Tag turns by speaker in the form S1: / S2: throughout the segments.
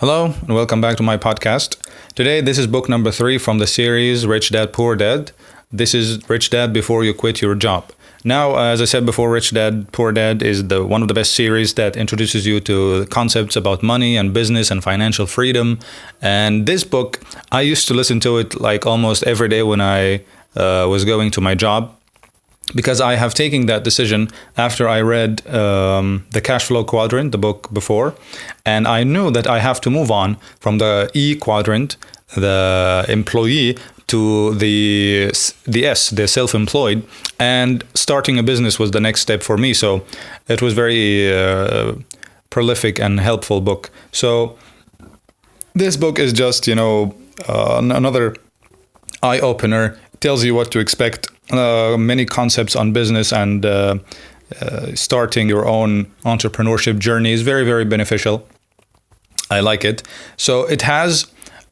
S1: Hello, and welcome back to my podcast. Today, this is book number 3 from the series Rich Dad, Poor Dad. This is Rich Dad Before You Quit Your Job. Now, as I said before, Rich Dad, Poor Dad is one of the best series that introduces you to concepts about money and business and financial freedom. And this book, I used to listen to it like almost every day when I was going to my job, because I have taken that decision after I read the Cash Flow Quadrant, the book before, and I knew that I have to move on from the E quadrant, the employee, to the S, the self-employed, and starting a business was the next step for me. So it was very prolific and helpful book. So this book is just, another eye-opener. Tells you what to expect, many concepts on business and starting your own entrepreneurship journey is very, very beneficial. I like it. So it has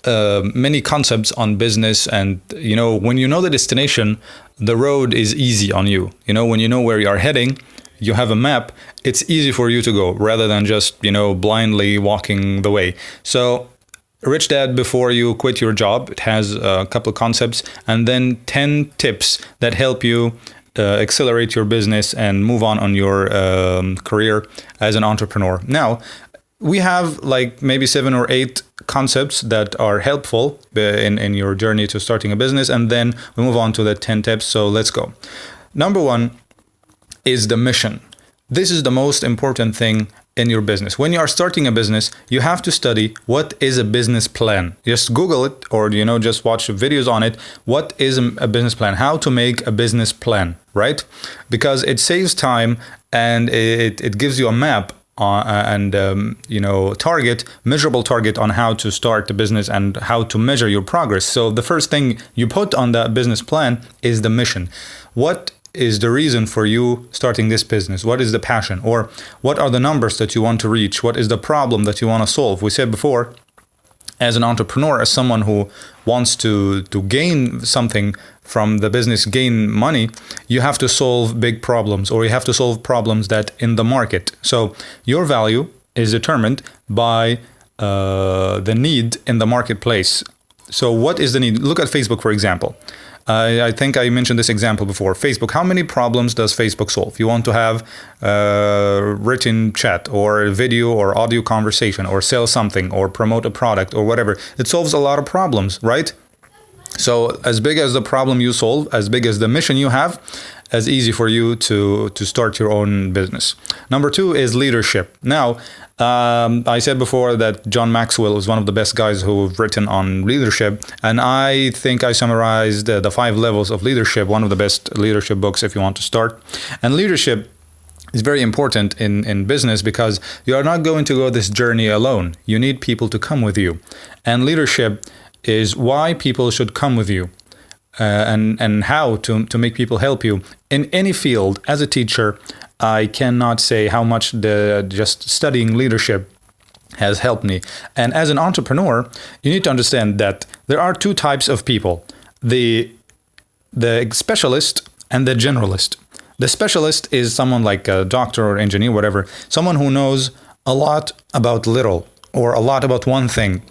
S1: many concepts on business, and when you know the destination, the road is easy on you. When you know where you are heading, you have a map, it's easy for you to go rather than just blindly walking the way. So Rich Dad Before You Quit Your Job, it has a couple of concepts and then 10 tips that help you accelerate your business and move on your career as an entrepreneur. Now, we have like maybe 7 or 8 concepts that are helpful in your journey to starting a business, and then we move on to the 10 tips. So let's go. Number 1 is the mission. This is the most important thing in your business. When you are starting a business, you have to study what is a business plan. Just Google it, or just watch videos on it. What is a business plan? How to make a business plan, right? Because it saves time and it gives you a map and measurable target on how to start the business and how to measure your progress. So the first thing you put on that business plan is the mission. What is the reason for you starting this business? What is the passion? Or what are the numbers that you want to reach? What is the problem that you want to solve? We said before, as an entrepreneur, as someone who wants to gain something from the business, gain money, you have to solve big problems, or you have to solve problems that in the market. So your value is determined by the need in the marketplace. So what is the need? Look at Facebook, for example. I think I mentioned this example before. Facebook, how many problems does Facebook solve? You want to have written chat or video or audio conversation or sell something or promote a product or whatever. It solves a lot of problems, right? So as big as the problem you solve, as big as the mission you have, as easy for you to start your own business. Number 2 is leadership. Now, I said before that John Maxwell is one of the best guys who've written on leadership, and I think I summarized the 5 levels of leadership, one of the best leadership books if you want to start. And leadership is very important in business because you are not going to go this journey alone. You need people to come with you. And leadership is why people should come with you. And how to make people help you in any field. As a teacher, I cannot say how much just studying leadership has helped me. And as an entrepreneur, you need to understand that there are 2 types of people: the specialist and the generalist. The specialist is someone like a doctor or engineer, whatever, someone who knows a lot about little or a lot about one thing.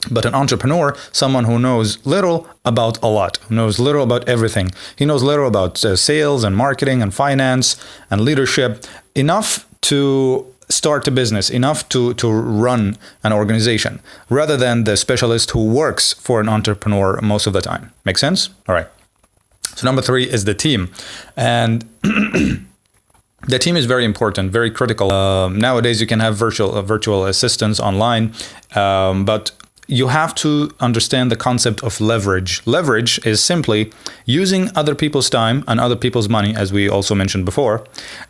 S1: But an entrepreneur, someone who knows little about a lot, knows little about everything. He knows little about sales and marketing and finance and leadership, enough to start a business, enough to run an organization, rather than the specialist who works for an entrepreneur most of the time. Make sense? All right. So number 3 is the team. And the team is very important, very critical. Nowadays, you can have virtual assistants online, but you have to understand the concept of leverage. Leverage is simply using other people's time and other people's money, as we also mentioned before.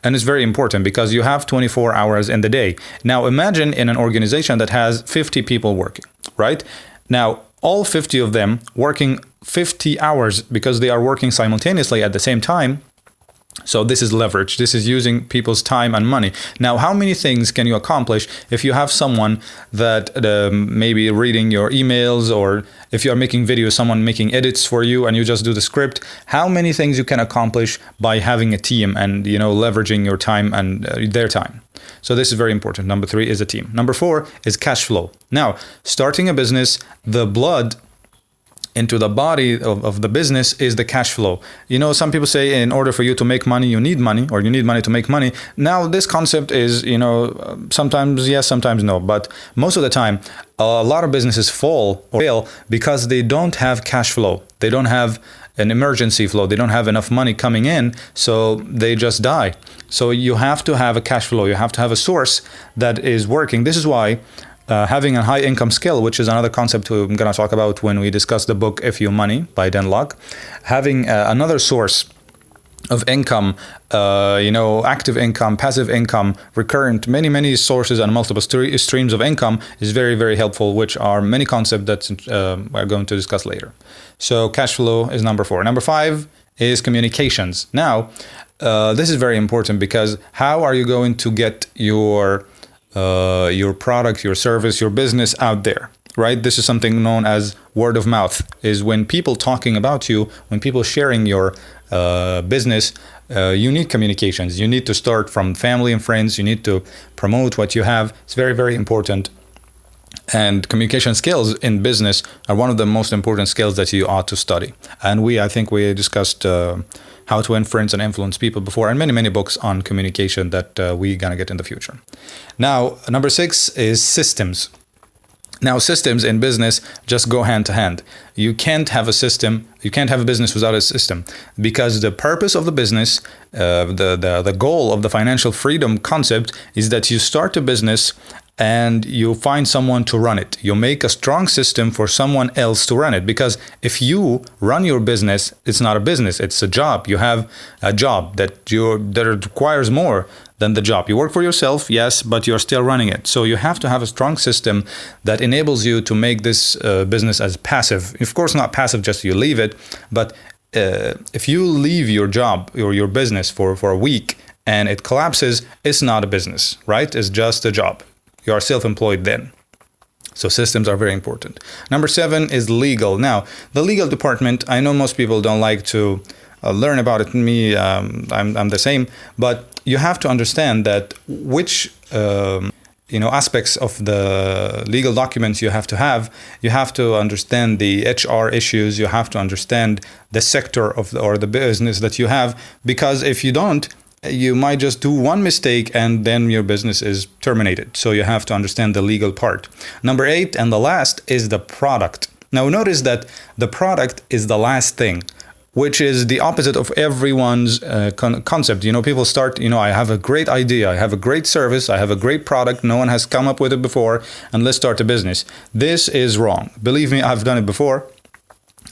S1: And it's very important because you have 24 hours in the day. Now, imagine in an organization that has 50 people working, right? Now, all 50 of them working 50 hours because they are working simultaneously at the same time. So this is leverage. This is using people's time and money. Now, how many things can you accomplish if you have someone that maybe reading your emails, or if you're making videos, someone making edits for you and you just do the script? How many things you can accomplish by having a team and, leveraging your time and their time? So this is very important. Number 3 is a team. Number 4 is cash flow. Now, starting a business, the blood into the body of the business is the cash flow. Some people say in order for you to make money, you need money, or you need money to make money. Now, this concept is, sometimes yes, sometimes no. But most of the time, a lot of businesses fall or fail because they don't have cash flow. They don't have an emergency flow. They don't have enough money coming in, so they just die. So you have to have a cash flow. You have to have a source that is working. This is why having a high income skill, which is another concept I'm going to talk about when we discuss the book If You Money by Dan Lok, having another source of income, active income, passive income, recurrent, many sources and multiple streams of income is very, very helpful, which are many concepts that we're going to discuss later. So cash flow is number 4. Number 5 is communications. Now, this is very important because how are you going to get your product, your service, your business out there, right? This is something known as word of mouth, is when people talking about you, when people sharing your business, you need communications. You need to start from family and friends. You need to promote what you have. It's very, very important. And communication skills in business are one of the most important skills that you ought to study. And I think we discussed how to influence and influence people before, and many books on communication that we're going to get in the future. Now, number 6 is systems. Now, systems in business just go hand to hand. You can't have a system, you can't have a business without a system, because the purpose of the business, the goal of the financial freedom concept is that you start a business and you find someone to run it. You make a strong system for someone else to run it. Because if you run your business, it's not a business, it's a job. You have a job that requires more than the job. You work for yourself, yes, but you're still running it. So you have to have a strong system that enables you to make this business as passive. Of course, not passive, just you leave it. But if you leave your job or your business for a week and it collapses, it's not a business, right? It's just a job. You are self-employed then. So systems are very important. Number 7 is legal. Now, the legal department, I know most people don't like to learn about it. Me, I'm the same. But you have to understand that which aspects of the legal documents you have to have. You have to understand the HR issues. You have to understand the sector or the business that you have. Because if you don't, you might just do one mistake and then your business is terminated. So you have to understand the legal part. Number 8, and the last, is the product. Now notice that the product is the last thing, which is the opposite of everyone's concept. People start, I have a great idea, I have a great service, I have a great product, no one has come up with it before, and let's start a business. This is wrong. Believe me, I've done it before.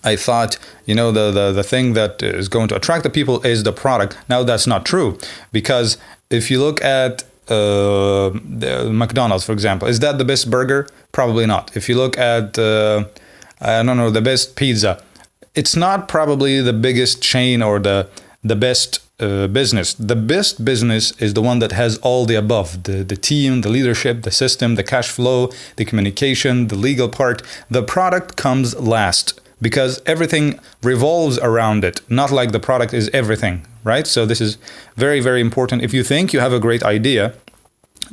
S1: I thought, the thing that is going to attract the people is the product. Now, that's not true, because if you look at the McDonald's, for example, is that the best burger? Probably not. If you look at, the best pizza, it's not probably the biggest chain or the best business. The best business is the one that has all the above, the team, the leadership, the system, the cash flow, the communication, the legal part. The product comes last, because everything revolves around it, not like the product is everything, right? So this is very, very important. If you think you have a great idea,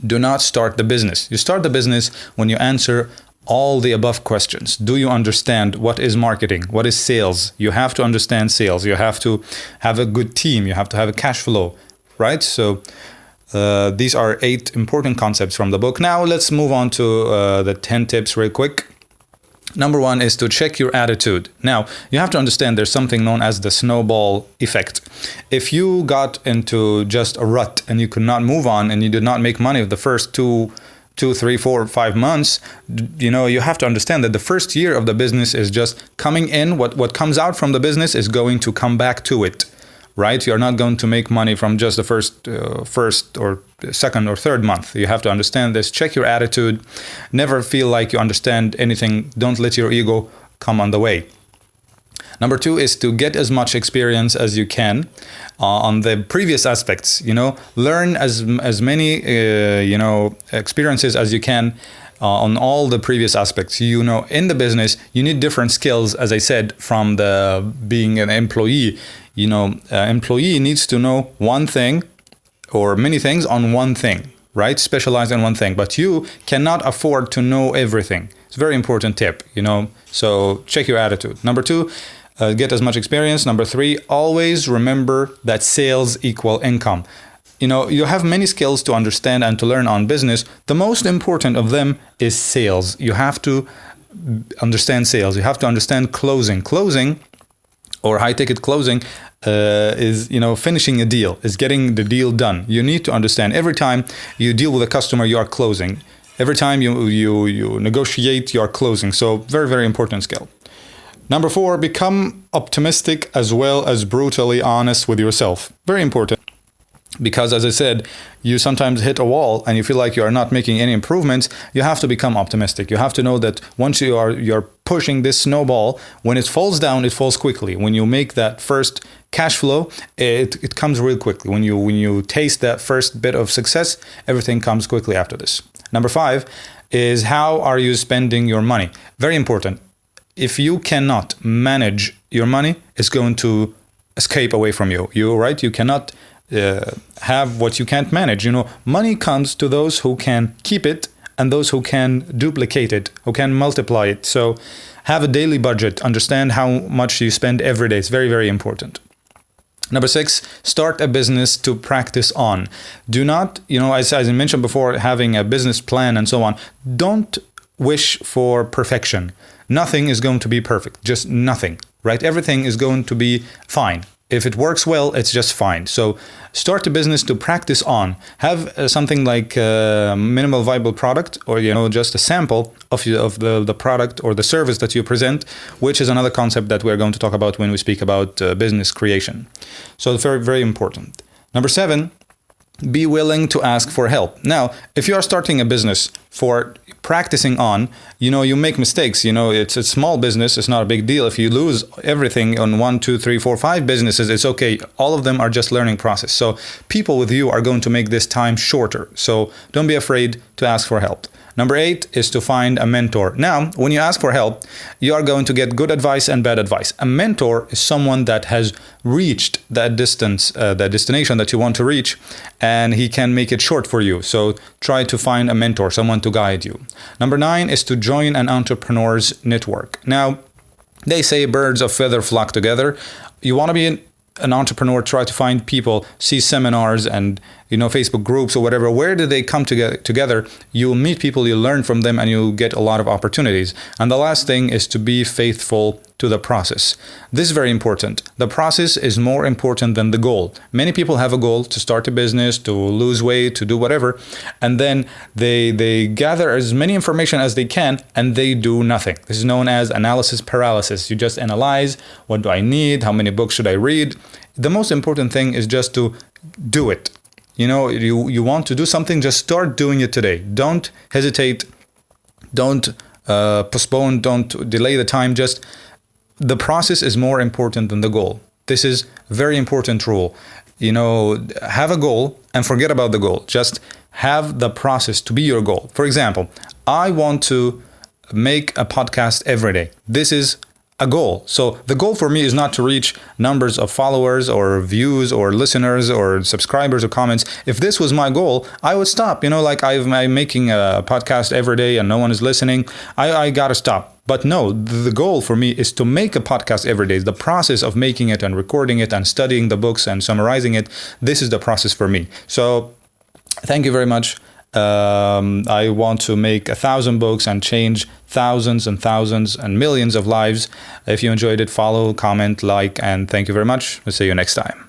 S1: do not start the business. You start the business when you answer all the above questions. Do you understand what is marketing? What is sales? You have to understand sales. You have to have a good team. You have to have a cash flow, right? So these are 8 important concepts from the book. Now let's move on to the 10 tips real quick. Number 1 is to check your attitude. Now, you have to understand there's something known as the snowball effect. If you got into just a rut and you could not move on and you did not make money the first 2, 3, 4, 5 months, you have to understand that the first year of the business is just coming in. What comes out from the business is going to come back to it, right? You're not going to make money from just the first or second or third month. You have to understand this. Check your attitude. Never feel like you understand anything. Don't let your ego come on the way. Number 2 is to get as much experience as you can on the previous aspects. Learn as many experiences as you can on all the previous aspects. In the business, you need different skills, as I said, from the being an employee. Employee needs to know one thing or many things on one thing, right? Specialize in one thing, but you cannot afford to know everything. It's a very important tip, so check your attitude. Number 2, get as much experience. Number 3, always remember that sales equal income. You have many skills to understand and to learn on business. The most important of them is sales. You have to understand sales. You have to understand closing. Closing, or high-ticket closing, is finishing a deal, is getting the deal done. You need to understand every time you deal with a customer, you are closing. Every time you negotiate, you are closing. So very, very important skill. Number 4, become optimistic as well as brutally honest with yourself. Very important. Because, as I said, you sometimes hit a wall and you feel like you are not making any improvements. You have to become optimistic. You have to know that once you're pushing this snowball, when it falls down, it falls quickly. When you make that first cash flow, it comes real quickly. When you taste that first bit of success, everything comes quickly after this. Number 5 is, how are you spending your money? Very important. If you cannot manage your money, it's going to escape away from you. You cannot have what you can't manage. Money comes to those who can keep it and those who can duplicate it, who can multiply it. So have a daily budget. Understand how much you spend every day. It's very, very important. Number 6, start a business to practice on. Do not, as I mentioned before, having a business plan and so on, don't wish for perfection. Nothing is going to be perfect, just nothing, right? Everything is going to be fine. If it works well, it's just fine. So start a business to practice on. Have something like a minimal viable product, or just a sample of the product or the service that you present, which is another concept that we're going to talk about when we speak about business creation. So it's very, very important. Number 7, be willing to ask for help. Now, if you are starting a business for practicing on, you make mistakes. It's a small business. It's not a big deal. If you lose everything on 1, 2, 3, 4, 5 businesses, it's okay. All of them are just learning process. So people with you are going to make this time shorter. So don't be afraid to ask for help. Number 8 is to find a mentor. Now, when you ask for help, you are going to get good advice and bad advice. A mentor is someone that has reached that distance, that destination that you want to reach, and he can make it short for you. So try to find a mentor, someone to guide you. Number 9 is to join an entrepreneur's network. Now, they say birds of feather flock together. You want to be an entrepreneur, try to find people, see seminars and Facebook groups or whatever. Where do they come together? You meet people, you learn from them, and you get a lot of opportunities. And the last thing is to be faithful to the process. This is very important. The process is more important than the goal. Many people have a goal to start a business, to lose weight, to do whatever, and then they gather as many information as they can and they do nothing. This is known as analysis paralysis. You just analyze, what do I need? How many books should I read? The most important thing is just to do it. You want to do something, just start doing it today. Don't hesitate. Don't postpone. Don't delay the time. Just the process is more important than the goal. This is a very important rule. Have a goal and forget about the goal. Just have the process to be your goal. For example, I want to make a podcast every day. This is a goal. So the goal for me is not to reach numbers of followers or views or listeners or subscribers or comments. If this was my goal, I would stop. I'm making a podcast every day and no one is listening. I gotta stop. But no, the goal for me is to make a podcast every day. The process of making it and recording it and studying the books and summarizing it, this is the process for me. So thank you very much. I want to make 1,000 books and change thousands and thousands and millions of lives. If you enjoyed it, follow, comment, like, and thank you very much. We'll see you next time.